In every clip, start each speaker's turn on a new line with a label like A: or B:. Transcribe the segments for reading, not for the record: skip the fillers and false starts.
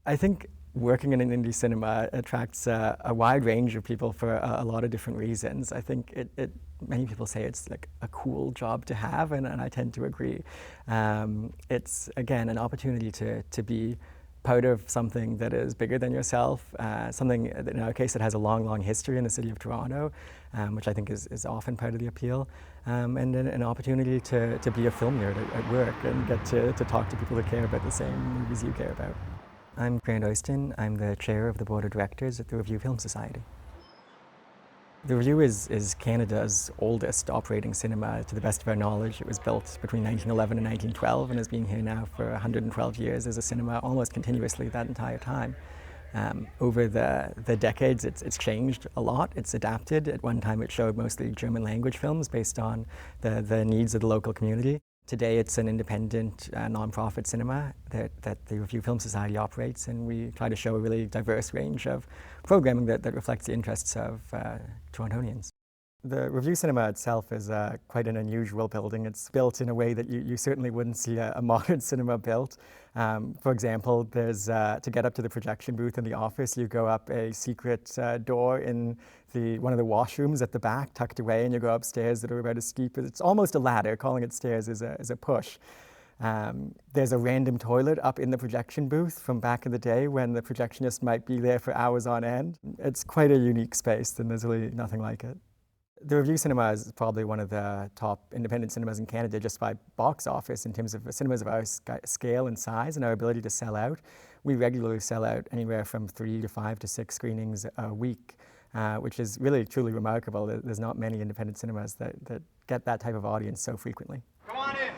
A: I think working in an indie cinema attracts a wide range of people for a lot of different reasons. I think many people say it's like a cool job to have, and I tend to agree. It's, again, an opportunity to be part of something that is bigger than yourself, something that, in our case, that has a long, long history in the city of Toronto, which I think is often part of the appeal, and an opportunity to be a film nerd at work and get to talk to people who care about the same movies you care about. I'm Grant Oyston. I'm the chair of the board of directors at the Revue Film Society. The Revue is Canada's oldest operating cinema, to the best of our knowledge. It was built between 1911 and 1912 and has been here now for 112 years as a cinema, almost continuously that entire time. Over the decades, it's changed a lot. It's adapted. At one time, it showed mostly German language films based on the needs of the local community. Today, it's an independent, non-profit cinema that the Revue Film Society operates, and we try to show a really diverse range of programming that reflects the interests of Torontonians. The Revue Cinema itself is quite an unusual building. It's built in a way that you certainly wouldn't see a modern cinema built. For example, there's to get up to the projection booth in the office, you go up a secret door in one of the washrooms at the back, tucked away, and you go upstairs that are about as steep as it's almost a ladder. Calling it stairs is a push. There's a random toilet up in the projection booth from back in the day when the projectionist might be there for hours on end. It's quite a unique space, and there's really nothing like it. The Revue Cinema is probably one of the top independent cinemas in Canada just by box office in terms of cinemas of our scale and size and our ability to sell out. We regularly sell out anywhere from 3 to 5 to 6 screenings a week, which is really truly remarkable. There's not many independent cinemas that get that type of audience so frequently.
B: Come on in.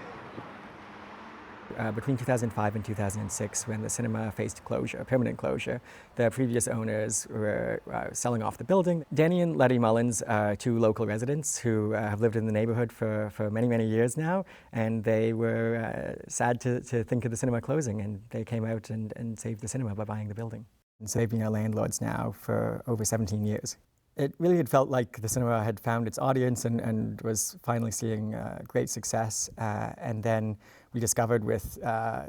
A: Between 2005 and 2006, when the cinema faced closure, permanent closure, the previous owners were selling off the building. Danny and Letty Mullins are two local residents who have lived in the neighborhood for many, many years now, and they were sad to think of the cinema closing, and they came out and saved the cinema by buying the building. And so they've been our landlords now for over 17 years. It really had felt like the cinema had found its audience and was finally seeing great success. And then we discovered with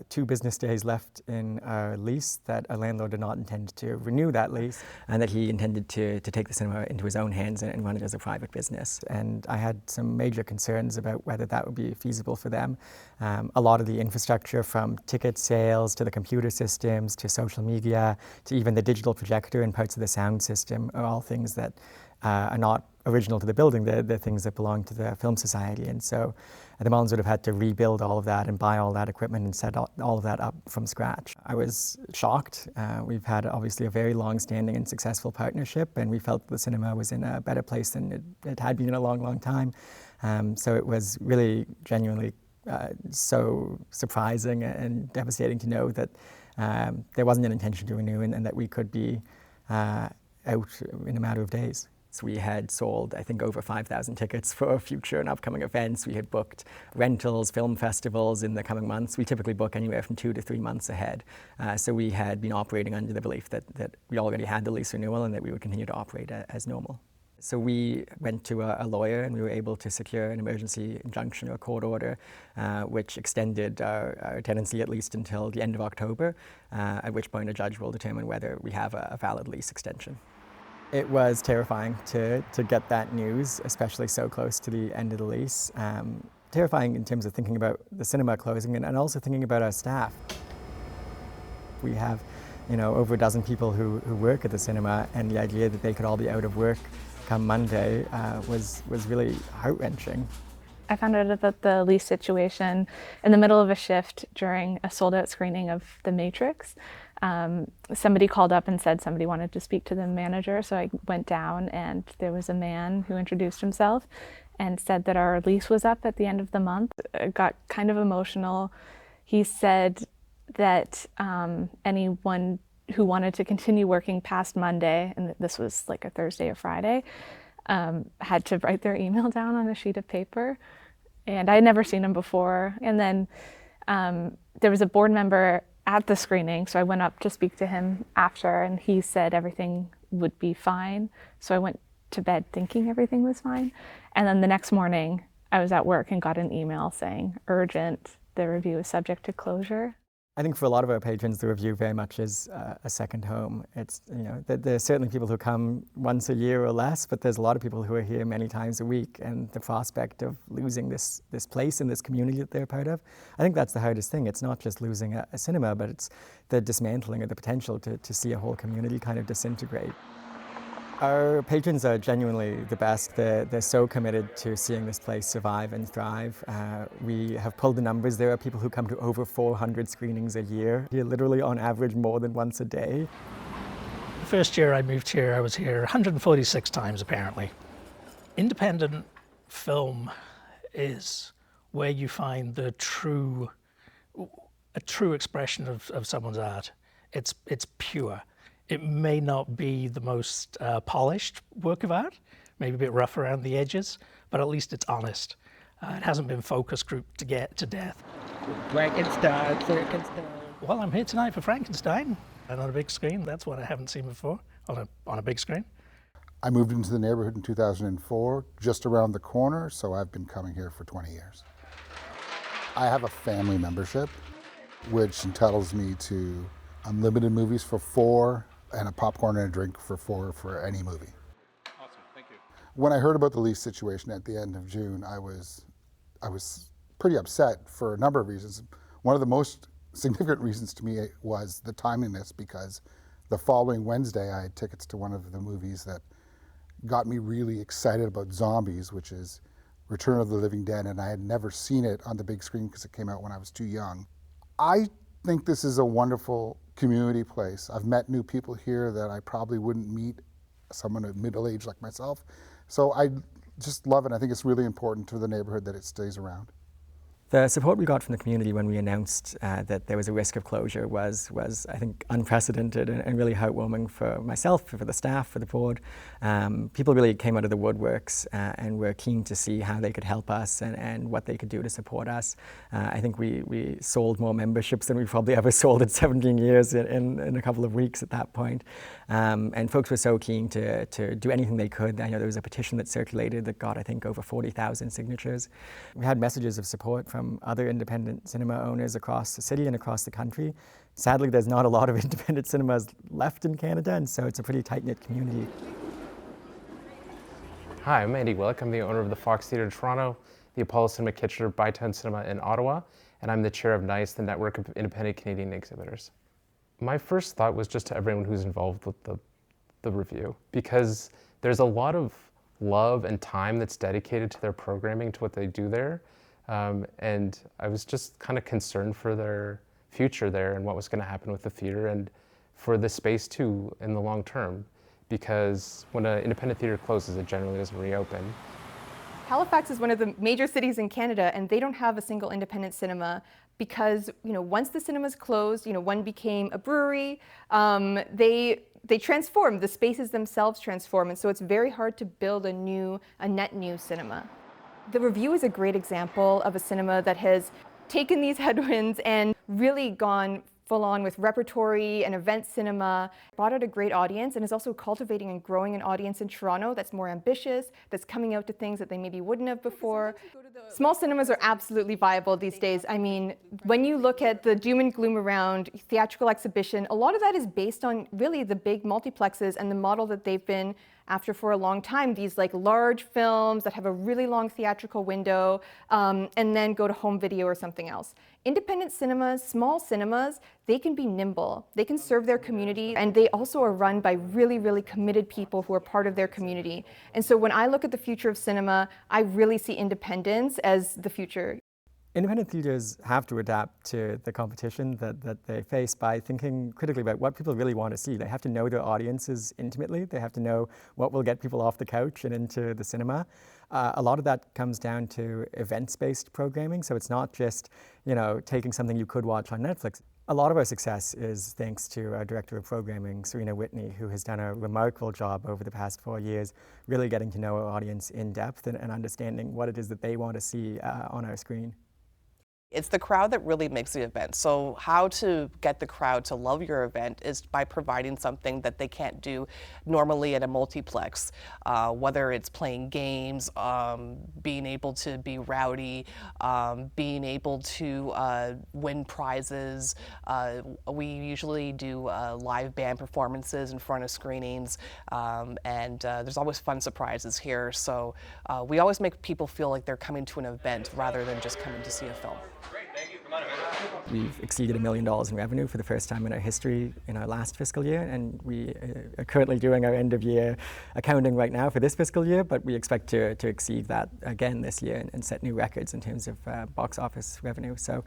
A: 2 business days left in our lease that a landlord did not intend to renew that lease, and that he intended to take the cinema into his own hands and run it as a private business. And I had some major concerns about whether that would be feasible for them. A lot of the infrastructure, from ticket sales to the computer systems to social media to even the digital projector and parts of the sound system, are all things that are not original to the building. They're things that belong to the Film Society. And so the Mullins would have had to rebuild all of that and buy all that equipment and set all of that up from scratch. I was shocked. We've had obviously a very long-standing and successful partnership, and we felt the cinema was in a better place than it had been in a long, long time. So it was really genuinely so surprising and devastating to know that there wasn't an intention to renew and that we could be out in a matter of days. So we had sold, I think, over 5,000 tickets for future and upcoming events. We had booked rentals, film festivals in the coming months. We typically book anywhere from 2 to 3 months ahead. So we had been operating under the belief that we already had the lease renewal and that we would continue to operate as normal. So we went to a lawyer, and we were able to secure an emergency injunction or court order, which extended our tenancy at least until the end of October, at which point a judge will determine whether we have a valid lease extension. It was terrifying to get that news, especially so close to the end of the lease. Terrifying in terms of thinking about the cinema closing and also thinking about our staff. We have, over a dozen people who work at the cinema, and the idea that they could all be out of work come Monday was really heart-wrenching.
C: I found out about the lease situation in the middle of a shift during a sold-out screening of The Matrix. Somebody called up and said somebody wanted to speak to the manager, so I went down, and there was a man who introduced himself and said that our lease was up at the end of the month. It got kind of emotional. He said that anyone who wanted to continue working past Monday, and this was like a Thursday or Friday, had to write their email down on a sheet of paper. And I had never seen him before. And then there was a board member at the screening, so I went up to speak to him after, and he said everything would be fine. So I went to bed thinking everything was fine. And then the next morning, I was at work and got an email saying, urgent, the Revue is subject to closure.
A: I think for a lot of our patrons, the Revue very much is a second home. It's, there's certainly people who come once a year or less, but there's a lot of people who are here many times a week, and the prospect of losing this place and this community that they're part of, I think that's the hardest thing. It's not just losing a cinema, but it's the dismantling or the potential to see a whole community kind of disintegrate. Our patrons are genuinely the best. They're so committed to seeing this place survive and thrive. We have pulled the numbers. There are people who come to over 400 screenings a year. Here literally on average more than once a day.
B: The first year I moved here, I was here 146 times apparently. Independent film is where you find a true expression of someone's art. It's pure. It may not be the most polished work of art, maybe a bit rough around the edges, but at least it's honest. It hasn't been focus grouped to get to death.
D: Frankenstein.
B: Well, I'm here tonight for Frankenstein, and on a big screen. That's what I haven't seen before, on a big screen.
E: I moved into the neighborhood in 2004, just around the corner, so I've been coming here for 20 years. I have a family membership, which entitles me to unlimited movies for $4 and a popcorn and a drink for $4 for any movie.
F: Awesome, thank you.
E: When I heard about the lease situation at the end of June, I was pretty upset for a number of reasons. One of the most significant reasons to me was the timeliness, because the following Wednesday I had tickets to one of the movies that got me really excited about zombies, which is Return of the Living Dead, and I had never seen it on the big screen because it came out when I was too young. I think this is a wonderful community place. I've met new people here that I probably wouldn't meet someone at middle age like myself. So I just love it. I think it's really important to the neighborhood that it stays around.
A: The support we got from the community when we announced that there was a risk of closure was I think, unprecedented and really heartwarming for myself, for the staff, for the board. People really came out of the woodworks and were keen to see how they could help us and what they could do to support us. I think we sold more memberships than we probably ever sold in 17 years in a couple of weeks at that point. And folks were so keen to do anything they could. I know there was a petition that circulated that got, I think, over 40,000 signatures. We had messages of support from other independent cinema owners across the city and across the country. Sadly, there's not a lot of independent cinemas left in Canada, and so it's a pretty tight-knit community.
F: Hi, I'm Andy Willick. I'm the owner of the Fox Theatre in Toronto, the Apollo Cinema Kitchener, Bytown Cinema in Ottawa, and I'm the chair of NICE, the Network of Independent Canadian Exhibitors. My first thought was just to everyone who's involved with the Revue, because there's a lot of love and time that's dedicated to their programming, to what they do there. And I was just kind of concerned for their future there and what was going to happen with the theater and for the space too in the long term, because when an independent theater closes, it generally doesn't reopen.
G: Halifax is one of the major cities in Canada, and they don't have a single independent cinema because, once the cinemas closed, one became a brewery. They transformed, the spaces themselves transform, and so it's very hard to build a net new cinema. The Revue is a great example of a cinema that has taken these headwinds and really gone full on with repertory and event cinema, brought out a great audience, and is also cultivating and growing an audience in Toronto that's more ambitious, that's coming out to things that they maybe wouldn't have before. Small cinemas are absolutely viable these days. I mean, when you look at the doom and gloom around theatrical exhibition, a lot of that is based on really the big multiplexes and the model that they've been after for a long time, these large films that have a really long theatrical window and then go to home video or something else. Independent cinemas, small cinemas, they can be nimble. They can serve their community, and they also are run by really, really committed people who are part of their community. And so when I look at the future of cinema, I really see independence as the future.
A: Independent theatres have to adapt to the competition that they face by thinking critically about what people really want to see. They have to know their audiences intimately. They have to know what will get people off the couch and into the cinema. A lot of that comes down to events-based programming, so it's not just, taking something you could watch on Netflix. A lot of our success is thanks to our director of programming, Serena Whitney, who has done a remarkable job over the past 4 years, really getting to know our audience in depth and understanding what it is that they want to see on our screen.
H: It's the crowd that really makes the event. So how to get the crowd to love your event is by providing something that they can't do normally at a multiplex, whether it's playing games, being able to be rowdy, being able to win prizes. We usually do live band performances in front of screenings, and there's always fun surprises here. So we always make people feel like they're coming to an event rather than just coming to see a film.
A: We've exceeded $1 million in revenue for the first time in our history in our last fiscal year, and we are currently doing our end of year accounting right now for this fiscal year, but we expect to exceed that again this year and set new records in terms of box office revenue. So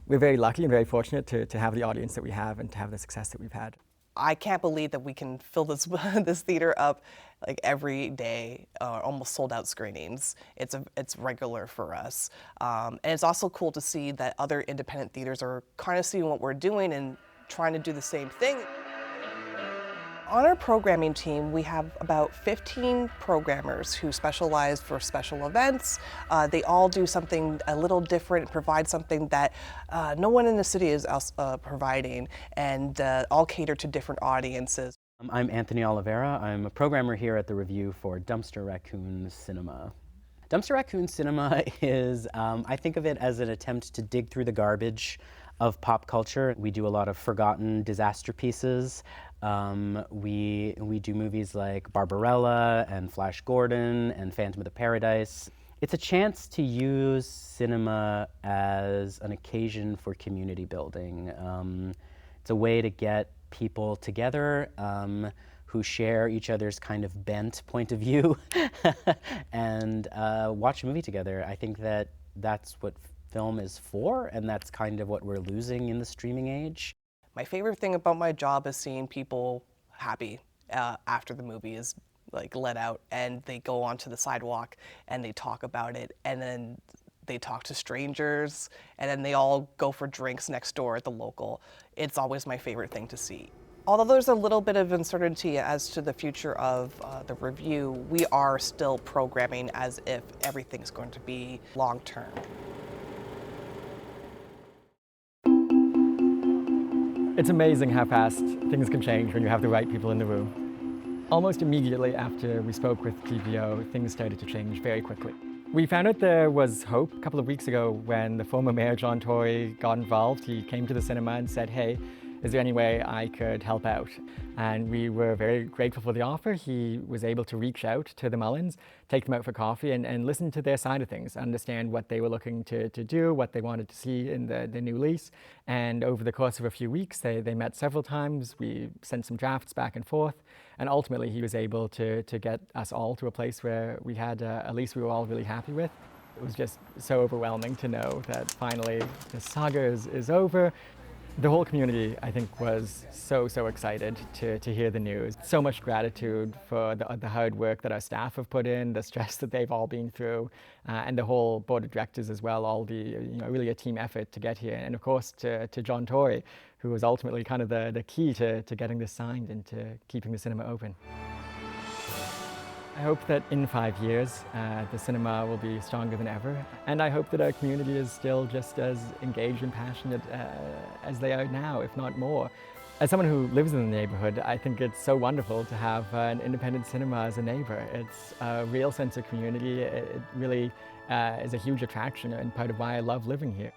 A: we're very lucky and very fortunate to have the audience that we have and to have the success that we've had.
H: I can't believe that we can fill this this theater up like every day, almost sold out screenings. It's regular for us. And it's also cool to see that other independent theaters are kind of seeing what we're doing and trying to do the same thing. On our programming team, we have about 15 programmers who specialize for special events. They all do something a little different and provide something that no one in the city is providing, and all cater to different audiences.
I: I'm Anthony Oliveira. I'm a programmer here at the Revue for Dumpster Raccoon Cinema. Dumpster Raccoon Cinema is, I think of it as an attempt to dig through the garbage of pop culture. We do a lot of forgotten disaster pieces. We do movies like Barbarella and Flash Gordon and Phantom of the Paradise. It's a chance to use cinema as an occasion for community building. It's a way to get people together who share each other's kind of bent point of view and watch a movie together. I think that that's what film is for, and that's kind of what we're losing in the streaming age.
H: My favorite thing about my job is seeing people happy after the movie is like let out, and they go onto the sidewalk and they talk about it, and then they talk to strangers, and then they all go for drinks next door at the local. It's always my favorite thing to see. Although there's a little bit of uncertainty as to the future of the Revue, we are still programming as if everything's going to be long-term.
A: It's amazing how fast things can change when you have the right people in the room. Almost immediately after we spoke with TVO, things started to change very quickly. We found out there was hope a couple of weeks ago when the former mayor, John Tory, got involved. He came to the cinema and said, hey, is there any way I could help out? And we were very grateful for the offer. He was able to reach out to the Mullins, take them out for coffee and listen to their side of things, understand what they were looking to do, what they wanted to see in the new lease. And over the course of a few weeks, they met several times. We sent some drafts back and forth. And ultimately, he was able to get us all to a place where we had a lease we were all really happy with. It was just so overwhelming to know that finally the saga is over. The whole community, I think, was so excited to hear the news. So much gratitude for the hard work that our staff have put in, the stress that they've all been through, and the whole board of directors as well, all the, really a team effort to get here. And of course to John Tory, who was ultimately kind of the key to getting this signed and to keeping the cinema open. I hope that in 5 years, the cinema will be stronger than ever. And I hope that our community is still just as engaged and passionate as they are now, if not more. As someone who lives in the neighborhood, I think it's so wonderful to have an independent cinema as a neighbor. It's a real sense of community. It really is a huge attraction and part of why I love living here.